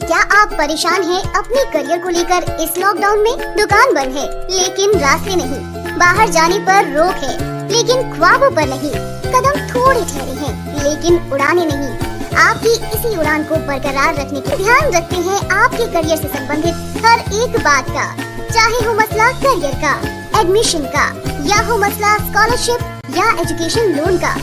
क्या आप परेशान हैं अपने करियर को लेकर? इस लॉकडाउन में दुकान बंद है लेकिन रास्ते नहीं, बाहर जाने पर रोक है लेकिन ख्वाबों पर नहीं, कदम थोड़े ठहरे हैं लेकिन उड़ाने नहीं। आपकी इसी उड़ान को बरकरार रखने के ध्यान रखते हैं आपके करियर से संबंधित हर एक बात का, चाहे हो मसला करियर का, एडमिशन का, या हो मसला स्कॉलरशिप या एजुकेशन लोन का।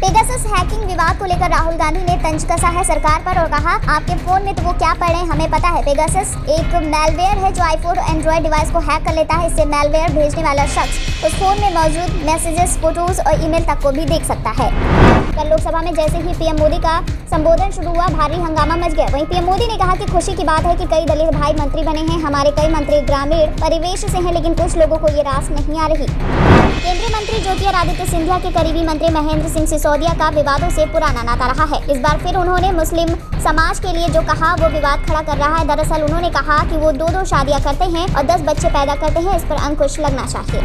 पेगासस हैकिंग विवाद को लेकर राहुल गांधी ने तंज कसा है सरकार पर और कहा, आपके फोन में तो वो क्या पढ़े हमें पता है। पेगासस एक मैलवेयर है जो आईफोन और एंड्रॉइड डिवाइस को हैक कर लेता है। इससे मैलवेयर भेजने वाला शख्स उस फोन में मौजूद मैसेजेस, फोटोज और ईमेल तक को भी देख सकता है। कल लोकसभा में जैसे ही पीएम मोदी का संबोधन शुरू हुआ, भारी हंगामा मच गया। वहीं पीएम मोदी ने कहा कि खुशी की बात है कि कई दलित भाई मंत्री बने हैं। हमारे कई मंत्री ग्रामीण परिवेश से हैं, लेकिन कुछ लोगों को ये रास नहीं आ रही। केंद्रीय मंत्री ज्योतिरादित्य सिंधिया के करीबी मंत्री महेंद्र सिंह सिसोदिया का विवादों से पुराना नाता रहा है। इस बार फिर उन्होंने मुस्लिम समाज के लिए जो कहा वो विवाद खड़ा कर रहा है। दरअसल उन्होंने कहा कि वो दो शादियां करते हैं और 10 बच्चे पैदा करते हैं, इस पर अंकुश लगना चाहिए।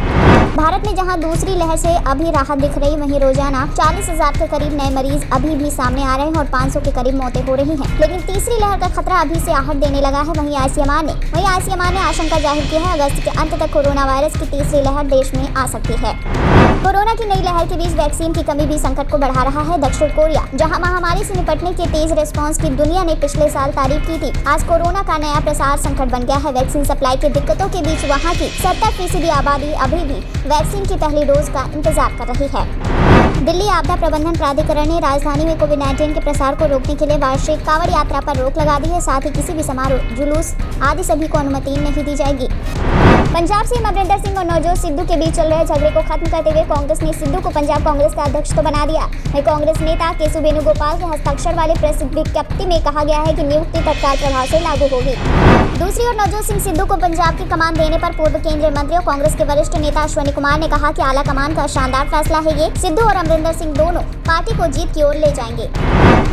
भारत में जहां दूसरी लहर से अभी राहत दिख रही, वहीं रोजाना 40,000 के करीब नए मरीज अभी भी सामने आ रहे हैं और 500 के करीब मौतें हो रही हैं। लेकिन तीसरी लहर का खतरा अभी से आहट देने लगा है। वहीं आईसीएमआर ने आशंका जाहिर की है अगस्त के अंत तक कोरोना वायरस की तीसरी लहर देश में आ सकती है। कोरोना की नई लहर के बीच वैक्सीन की कमी भी संकट को बढ़ा रहा है। दक्षिण कोरिया, जहां महामारी से निपटने के तेज रिस्पांस की दुनिया ने पिछले साल तारीफ की थी, आज कोरोना का नया प्रसार संकट बन गया है। वैक्सीन सप्लाई की दिक्कतों के बीच वहां की 70% आबादी अभी भी वैक्सीन की पहली डोज का इंतजार कर रही है। दिल्ली आपदा प्रबंधन प्राधिकरण ने राजधानी में कोविड-19 के प्रसार को रोकने के लिए वार्षिक कांवड़ यात्रा पर रोक लगा दी है। साथ ही किसी भी समारोह, जुलूस आदि सभी को अनुमति नहीं दी जाएगी। पंजाब सीएम अमरिंदर सिंह और नवजोत सिद्धू के बीच चल रहे झगड़े को खत्म करते हुए कांग्रेस ने सिद्धू को पंजाब कांग्रेस का अध्यक्ष तो बना दिया। वहीं कांग्रेस नेता केशव वेणुगोपाल के हस्ताक्षर वाले प्रेस विज्ञप्ति में कहा गया है कि नियुक्ति तत्काल प्रभाव से लागू होगी। दूसरी ओर नवजोत सिंह सिद्धू को पंजाब की कमान देने पर पूर्व केंद्रीय मंत्री और कांग्रेस के वरिष्ठ नेता अश्विनी कुमार ने कहा कि आला कमान का शानदार फैसला है ये। सिद्धू और अमरिंदर सिंह दोनों पार्टी को जीत की ओर ले जाएंगे।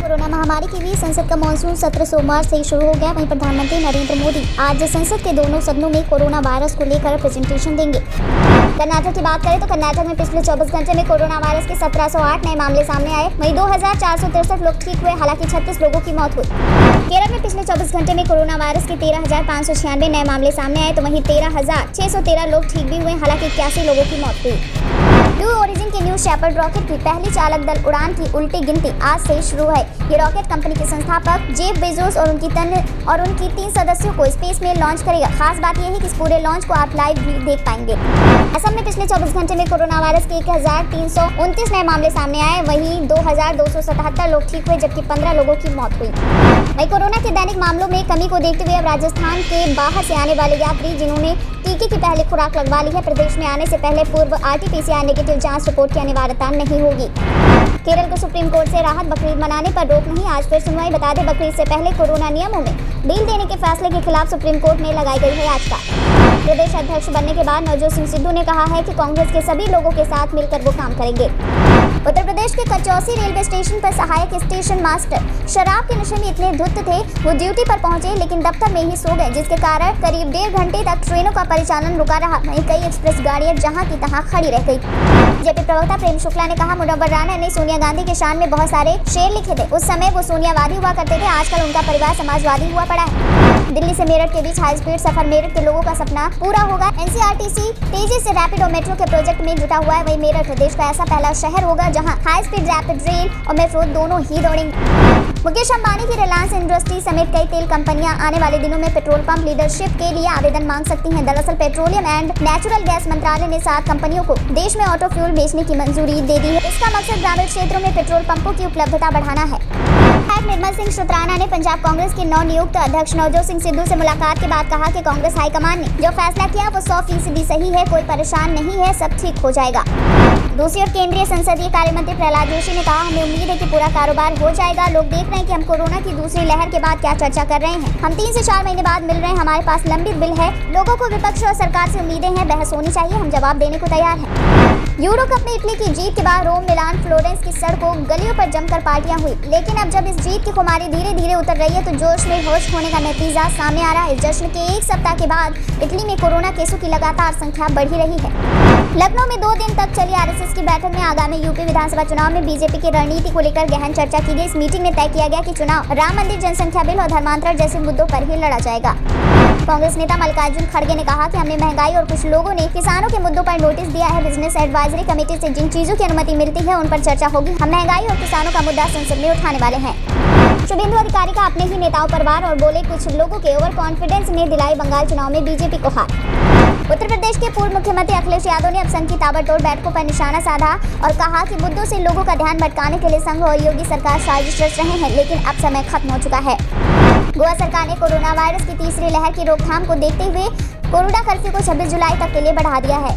कोरोना महामारी के बीच संसद का मानसून सत्र सोमवार से शुरू हो गया। वहीं प्रधानमंत्री नरेंद्र मोदी आज संसद के दोनों सदनों में कोरोना वायरस को लेकर प्रेजेंटेशन देंगे। कर्नाटक की बात करें तो कर्नाटक में पिछले 24 घंटे में कोरोना वायरस के 1708 नए मामले सामने आए। वहीं 2463 लोग ठीक हुए, हालांकि 36 लोगों की मौत हुई। केरल में पिछले 24 घंटे में कोरोना वायरस के 13,596 नए मामले सामने आए, तो वहीं 13,613 लोग ठीक भी हुए, हालांकि 81 लोगों की मौत हुई। ब्लू ओरिजिन के न्यू शेपर्ड रॉकेट की पहली चालक दल उड़ान की उल्टी गिनती आज से शुरू है। ये रॉकेट कंपनी के संस्थापक जेफ बेजोस और उनकी 3 सदस्यों को स्पेस में लॉन्च करेगा। खास बात यह है कि इस पूरे लॉन्च को आप लाइव भी देख पाएंगे। असम में पिछले 24 घंटे में कोरोना वायरस के 1,329 नए मामले सामने आए। वहीं 2,277 लोग ठीक हुए, जबकि 15 लोगों की मौत हुई। वहीं कोरोना के दैनिक मामलों में कमी को देखते हुए अब राजस्थान के बाहर से आने वाले यात्री जिन्होंने टीके की पहली खुराक लगवा ली है, प्रदेश में आने से पहले पूर्व RT-PCR नेगेटिव जांच रिपोर्ट की अनिवार्यता नहीं होगी। केरल को सुप्रीम कोर्ट से राहत, बकरीद मनाने पर रोक नहीं, आज फिर सुनवाई। बता दें, बकरीद से पहले कोरोना नियमों में ढील देने के फैसले के खिलाफ सुप्रीम कोर्ट में लगाई गई है याचिका। प्रदेश अध्यक्ष बनने के बाद नवजोत सिंह सिद्धू ने कहा है कि कांग्रेस के सभी लोगों के साथ मिलकर वो काम करेंगे। उत्तर प्रदेश के कचौसी रेलवे स्टेशन पर सहायक स्टेशन मास्टर शराब के नशे में इतने धुत थे वो ड्यूटी पर पहुंचे लेकिन दफ्तर में ही सो गए, जिसके कारण करीब 1.5 घंटे तक ट्रेनों का परिचालन रुका रहा। वहीं कई एक्सप्रेस गाड़ियां जहां की तहां खड़ी रह गई। जेपी प्रवक्ता प्रेम शुक्ला ने कहा, मुनव्वर राणा ने सोनिया गांधी के शान में बहुत सारे शेर लिखे थे। उस समय वो सोनियावादी हुआ करते थे, आजकल उनका परिवार समाजवादी हुआ पड़ा है। दिल्ली से मेरठ के बीच हाई स्पीड सफर, मेरठ के लोगों का सपना पूरा होगा। NCRTC तेजी से रैपिड और मेट्रो के प्रोजेक्ट में जुटा हुआ है। वहीं मेरठ देश का ऐसा पहला शहर होगा जहां हाई स्पीड रैपिड रेल और मेट्रो दोनों ही दौड़ेंगे। मुकेश अंबानी की रिलायंस इंडस्ट्री समेत कई तेल कंपनियां आने वाले दिनों में पेट्रोल पंप लीडरशिप के लिए आवेदन मांग सकती हैं। दरअसल पेट्रोलियम एंड नेचुरल गैस मंत्रालय ने 7 कंपनियों को देश में ऑटो फ्यूल बेचने की मंजूरी दे दी है। इसका मकसद ग्रामीण क्षेत्रों में पेट्रोल पंपों की उपलब्धता बढ़ाना है। निर्मल सिंह शुत्राना ने पंजाब कांग्रेस के नवनियुक्त अध्यक्ष नवजोत सिंह सिद्धू से मुलाकात के बाद कहा कि कांग्रेस हाईकमान ने जो फैसला किया वो 100% सही है, कोई परेशान नहीं है, सब ठीक हो जाएगा। दूसरी ओर केंद्रीय संसदीय कार्य मंत्री प्रहलाद जोशी ने कहा, हमें उम्मीद है कि पूरा कारोबार हो जाएगा। लोग देख रहे हैं कि हम कोरोना की दूसरी लहर के बाद क्या चर्चा कर रहे हैं। हम 3 से 4 महीने बाद मिल रहे हैं, हमारे पास लंबित बिल है। लोगों को विपक्ष और सरकार से उम्मीदें हैं, बहस होनी चाहिए, हम जवाब देने को तैयार हैं। यूरो कप में इटली की जीत के बाद रोम, मिलान, फ्लोरेंस की सड़कों गलियों पर जमकर पार्टियां हुई। लेकिन अब जब इस जीत की खुमारी धीरे धीरे उतर रही है तो जोश में होश होने का नतीजा सामने आ रहा है। इस जश्न के 1 सप्ताह के बाद इटली में कोरोना केसों की लगातार संख्या बढ़ ही रही है। लखनऊ में 2 दिन तक चली RSS ऑफिस की बैठक में आगामी यूपी विधानसभा चुनाव में बीजेपी की रणनीति को लेकर गहन चर्चा की गई। इस मीटिंग में तय किया गया कि चुनाव राम मंदिर, जनसंख्या बिल और धर्मांतरण जैसे मुद्दों पर ही लड़ा जाएगा। कांग्रेस नेता मल्लिकार्जुन खड़गे ने कहा कि हमने महंगाई और कुछ लोगों ने किसानों के मुद्दों पर नोटिस दिया है। बिजनेस एडवाइजरी कमेटी से जिन चीजों की अनुमति मिलती है उन पर चर्चा होगी। हम महंगाई और किसानों का मुद्दा संसद में उठाने वाले हैं। शुभेंदु अधिकारी का अपने ही नेताओं पर वार और बोले कुछ लोगों के ओवर कॉन्फिडेंस ने दिलाई बंगाल चुनाव में बीजेपी को हार। उत्तर प्रदेश के पूर्व मुख्यमंत्री अखिलेश यादव ने अब संघ की ताबड़तोड़ बैठकों पर निशाना साधा और कहा कि मुद्दों से लोगों का ध्यान भटकाने के लिए संघ और योगी सरकार साजिश रच रहे हैं, लेकिन अब समय खत्म हो चुका है। गोवा सरकार ने कोरोना वायरस की तीसरी लहर की रोकथाम को देखते हुए कोरोना कर्फ्यू को 26 जुलाई तक के लिए बढ़ा दिया है।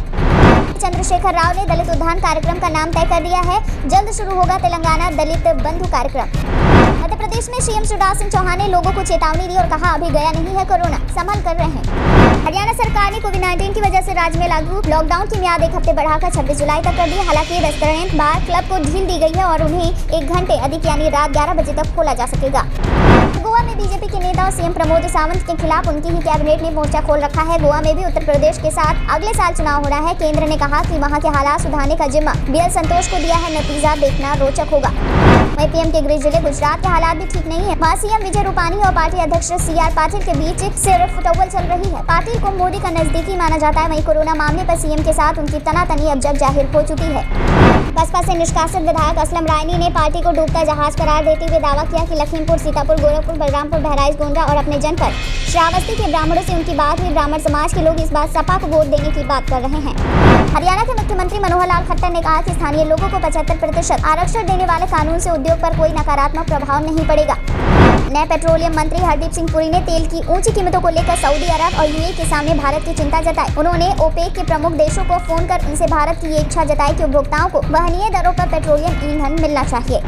चंद्रशेखर राव ने दलित उद्यान कार्यक्रम का नाम तय कर दिया है। जल्द शुरू होगा तेलंगाना दलित बंधु कार्यक्रम। मध्य प्रदेश में सीएम शिवराज सिंह चौहान ने लोगों को चेतावनी दी और कहा अभी गया नहीं है कोरोना, संभल कर रहे हैं। हरियाणा सरकार ने कोविड-19 की वजह से राज्य में लागू लॉकडाउन की मियाद एक हफ्ते बढ़ाकर 26 जुलाई तक कर दी। हालांकि रेस्टोरेंट, बार, क्लब को ढील दी गई है और उन्हें 1 घंटे अधिक यानी रात 11 बजे तक खोला जा सकेगा। गोवा में बीजेपी के नेता और सीएम प्रमोद सावंत के खिलाफ उनकी ही कैबिनेट ने मोर्चा खोल रखा है। गोवा में भी उत्तर प्रदेश के साथ अगले साल चुनाव हो रहा है। केंद्र ने कहा कि वहां के हालात सुधारने का जिम्मा बीएल संतोष को दिया है। नतीजा देखना रोचक होगा। वहीं पीएम के गृह जिले गुजरात के हालात भी ठीक नहीं है। वहाँ सीएम विजय रूपानी और पार्टी अध्यक्ष सीआर पाटिल के बीच सिर्फ टोवल चल रही है। पाटिल को मोदी का नजदीकी माना जाता है। वहीं कोरोना मामले पर सीएम के साथ उनकी तनातनी अब जग जाहिर हो चुकी है। बसपा से निष्कासित विधायक असलम रायनी ने पार्टी को डूबता जहाज करार देते हुए दावा किया कि लखीमपुर, सीतापुर, गोरखपुर, बलरामपुर, बहराइच, गोंडा और अपने जनपद श्रावस्ती के ब्राह्मणों से उनकी बात हुई। ब्राह्मण समाज के लोग इस बार सपा को वोट देने की बात कर रहे हैं। हरियाणा के मुख्यमंत्री मनोहर लाल खट्टर ने कहा कि स्थानीय लोगों को 75% आरक्षण देने वाले कानून से उद्योग पर कोई नकारात्मक प्रभाव नहीं पड़ेगा। नए पेट्रोलियम मंत्री हरदीप सिंह पुरी ने तेल की ऊंची कीमतों को लेकर सऊदी अरब और यूएई के सामने भारत की चिंता जताई। उन्होंने ओपेक के प्रमुख देशों को फोन कर उनसे भारत की ये इच्छा जताई कि उपभोक्ताओं को वहनीय दरों पर पेट्रोलियम ईंधन मिलना चाहिए।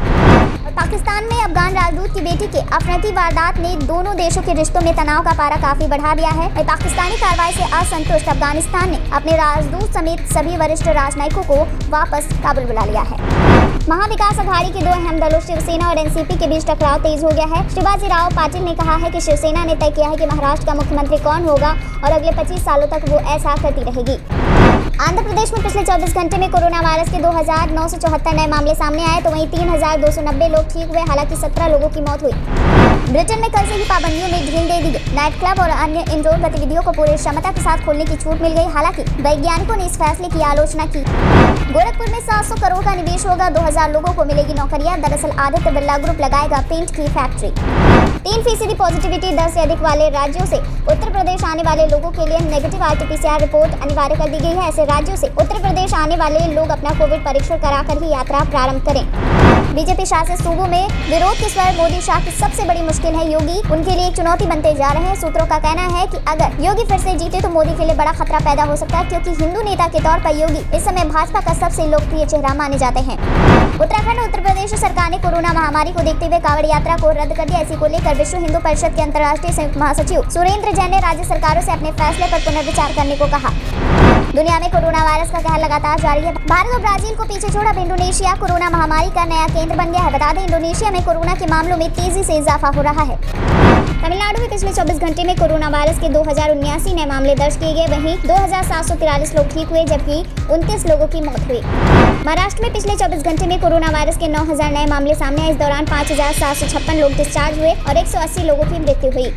पाकिस्तान में अफगान राजदूत की बेटी के अफरीदी वारदात ने दोनों देशों के रिश्तों में तनाव का पारा काफी बढ़ा दिया है। पाकिस्तानी कार्रवाई से असंतुष्ट अफगानिस्तान ने अपने राजदूत समेत सभी वरिष्ठ राजनयिकों को वापस काबुल बुला लिया है। महाविकास अघाड़ी के 2 अहम दलों शिवसेना और एनसीपी के बीच टकराव तेज हो गया है। शिवाजी राव पाटिल ने कहा है कि शिवसेना ने तय किया है कि महाराष्ट्र का मुख्यमंत्री कौन होगा और अगले 25 सालों तक वो ऐसा करती रहेगी। आंध्र प्रदेश में पिछले 24 घंटे में कोरोना वायरस के 2974 नए मामले सामने आए तो वहीं 3290 लोग ठीक हुए। हालांकि 17 लोगों की मौत हुई। ब्रिटेन में कल से ही पाबंदियों में ढील दे दी गई। नाइट क्लब और अन्य इंडोर गतिविधियों को पूरी क्षमता के साथ खोलने की छूट मिल गई। हालांकि वैज्ञानिकों ने इस फैसले की आलोचना की। गोरखपुर में 700 करोड़ का निवेश होगा, 2000 लोगों को मिलेगी नौकरियां। दरअसल आदित्य बिरला ग्रुप लगाएगा पेंट की फैक्ट्री। 3% पॉजिटिविटी दर से अधिक वाले राज्यों से उत्तर प्रदेश आने वाले लोगों के लिए नेगेटिव RT-PCR रिपोर्ट अनिवार्य कर दी गई है। ऐसे राज्यों से उत्तर प्रदेश आने वाले लोग अपना कोविड परीक्षण कराकर ही यात्रा प्रारंभ करें। बीजेपी शासित सूबों में विरोध के स्वर मोदी शाह की सबसे बड़ी मुश्किल है योगी, उनके लिए एक चुनौती बनते जा रहे हैं। सूत्रों का कहना है कि अगर योगी फिर से जीते तो मोदी के लिए बड़ा खतरा पैदा हो सकता है, क्योंकि हिंदू नेता के तौर पर योगी इस समय भाजपा का सबसे लोकप्रिय चेहरा माने जाते हैं। उत्तराखंड और उत्तर प्रदेश सरकार ने कोरोना महामारी को देखते हुए कांवड़ यात्रा को रद्द कर दिया। इसी को लेकर विश्व हिंदू परिषद के अंतर्राष्ट्रीय संयुक्त महासचिव सुरेंद्र जैन ने राज्य सरकारों से अपने फैसले पर पुनर्विचार करने को कहा। दुनिया में कोरोना वायरस का कहर लगातार जारी है। भारत और ब्राजील को पीछे छोड़ अब इंडोनेशिया कोरोना महामारी का नया केंद्र बन गया है। बता दें, इंडोनेशिया में कोरोना के मामलों में तेजी से इजाफा हो रहा है। तमिलनाडु में पिछले 24 घंटे में कोरोना वायरस के 2079 नए मामले दर्ज किए गए। वहीं 2743 लोग ठीक हुए, जबकि 29 लोगों की मौत हुई। महाराष्ट्र में पिछले 24 घंटे में कोरोना वायरस के 9000 नए मामले सामने आए। इस दौरान 5756 लोग डिस्चार्ज हुए और 180 लोगों की मृत्यु हुई।